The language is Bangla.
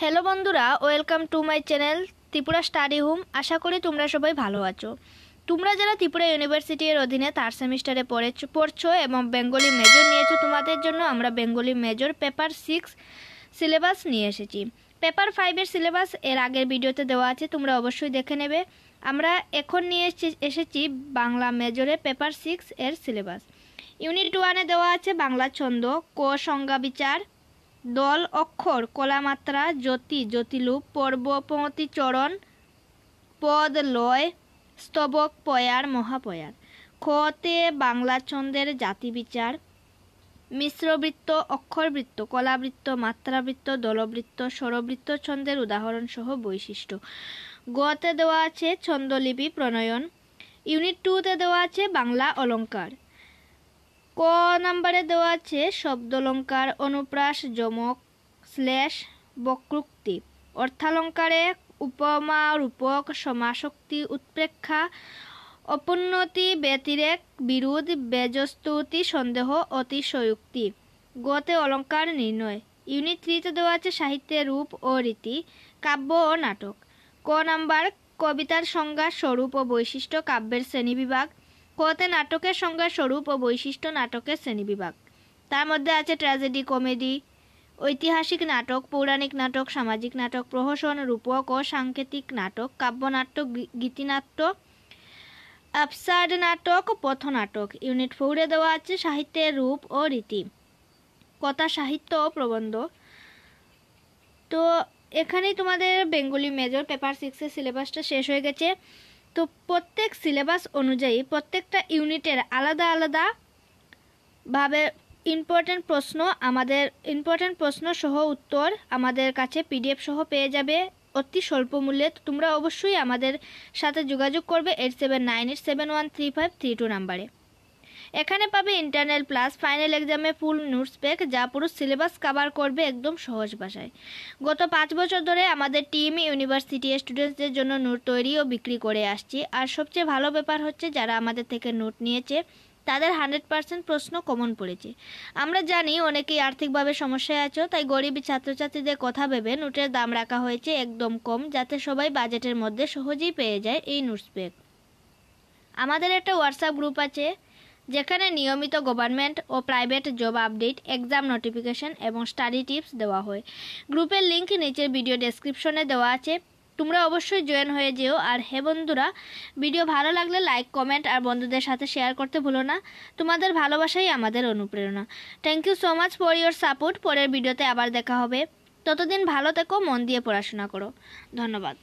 হ্যালো বন্ধুরা, welcome to my channel Tripura study home. আশা করি তোমরা সবাই ভালো আছো। তোমরা যারা ত্রিপুরা ইউনিভার্সিটির অধীনে থার্ড সেমিস্টারে পড়ছো এবং বেঙ্গলি মেজর নিয়েছো, তোমাদের জন্য আমরা বেঙ্গলি মেজর পেপার 6 সিলেবাস নিয়ে এসেছি। পেপার 5-এর সিলেবাস এর আগের ভিডিওতে দেওয়া আছে, তোমরা অবশ্যই দেখে নেবে। আমরা এখন নিয়ে এসেছি বাংলা মেজরে পেপার 6 এর সিলেবাস। ইউনিট 1-এ দেওয়া আছে বাংলা ছন্দ, ক সংজ্ঞা বিচার, দল অক্ষর, কলামাত্রা, জ্যোতি, জ্যোতিলুপ, পর্ব, পংক্তি, চরণ, পদ, লয়, স্তবক, পয়ার, মহাপয়ার। খতে বাংলা ছন্দের জাতি বিচার, মিশ্রবৃত্ত, অক্ষরবৃত্ত, কলাবৃত্ত, মাত্রাবৃত্ত, দলবৃত্ত, স্বরবৃত্ত, ছন্দের উদাহরণ সহ বৈশিষ্ট্য। গতে দেওয়া আছে ছন্দলিপি প্রণয়ন। ইউনিট 2-তে দেওয়া আছে বাংলা অলঙ্কার। ক নম্বরে দেওয়া আছে শব্দালঙ্কার, অনুপ্রাস, যমক, শ্লেষ, বক্রোক্তি। অর্থালঙ্কারে উপমা, রূপক, সমাসোক্তি, উৎপ্রেক্ষা, অপুন্নতি, ব্যতিরেক, বিরোধ, বেজস্তুতি, সন্দেহ, অতিশয়োক্তি। গতে অলঙ্কার নির্ণয়। ইউনিট 3-তে দেওয়া আছে সাহিত্যের রূপ ও রীতি, কাব্য ও নাটক। ক নাম্বার কবিতার সংজ্ঞা, স্বরূপ ও বৈশিষ্ট্য, কাব্যের শ্রেণীবিভাগ। কতে নাটকের সংজ্ঞা, স্বরূপ ও বৈশিষ্ট্য, নাটকের শ্রেণীবিভাগ। তার মধ্যে আছে ট্র্যাজেডি, কমেডি, ঐতিহাসিক নাটক, পৌরাণিক নাটক, সামাজিক নাটক, প্রহসন, রূপক ও সাংকেতিক নাটক, কাব্যনাট্য, গীতিনাট্য, অ্যাবসার্ড নাটক, পথনাটক। ইউনিট 4-এ দেওয়া আছে সাহিত্যের রূপ ও রীতি, কথা সাহিত্য ও প্রবন্ধ। তো এখানেই তোমাদের বেঙ্গলি মেজর পেপার 6-এর সিলেবাসটা শেষ হয়ে গেছে। তো প্রত্যেক সিলেবাস অনুযায়ী প্রত্যেকটা ইউনিটের আলাদা আলাদা ভাবে ইম্পর্টেন্ট প্রশ্ন সহ উত্তর আমাদের কাছে পিডিএফ সহ পেয়ে যাবে অতি স্বল্প মূল্যে। তোমরা অবশ্যই আমাদের সাথে যোগাযোগ করবে 8798713532 নাম্বারে। এখানে পাবে ইন্টারনাল প্লাস ফাইনাল এক্সামে ফুল নোটস প্যাক, যা পুরো সিলেবাস কভার করবে একদম সহজ ভাষায়। গত 5 বছর ধরে আমাদের টিম ইউনিভার্সিটি স্টুডেন্টসদের জন্য নোট তৈরি ও বিক্রি করে আসছি। আর সবচেয়ে ভালো ব্যাপার হচ্ছে, যারা আমাদের থেকে নোট নিয়েছে তাদের 100% প্রশ্ন কমন পড়েছে। আমরা জানি অনেকেই আর্থিকভাবে সমস্যায় আছো, তাই গরিব ছাত্রছাত্রীদের কথা ভেবে নোটের দাম রাখা হয়েছে একদম কম, যাতে সবাই বাজেটের মধ্যে সহজেই পেয়ে যায় এই নোটস প্যাক। আমাদের একটা হোয়াটসঅ্যাপ গ্রুপ আছে, যেখানে নিয়মিত গভর্নমেন্ট ও private job update, exam notification এবং স্টাডি টিপস দেওয়া হয়। গ্রুপের লিঙ্ক নিচের ভিডিও ডেসক্রিপশনে দেওয়া আছে, তোমরা অবশ্যই জয়েন হয়ে যেও। আর হ্যাঁ বন্ধুরা, ভিডিও ভালো লাগলে লাইক, কমেন্ট আর বন্ধুদের সাথে শেয়ার করতে ভুলো না। তোমাদের ভালোবাসাই আমাদের অনুপ্রেরণা। Thank you so much for your support. পরের ভিডিওতে আবার দেখা হবে। ততদিন ভালো থেকো, মন দিয়ে পড়াশোনা করো। ধন্যবাদ।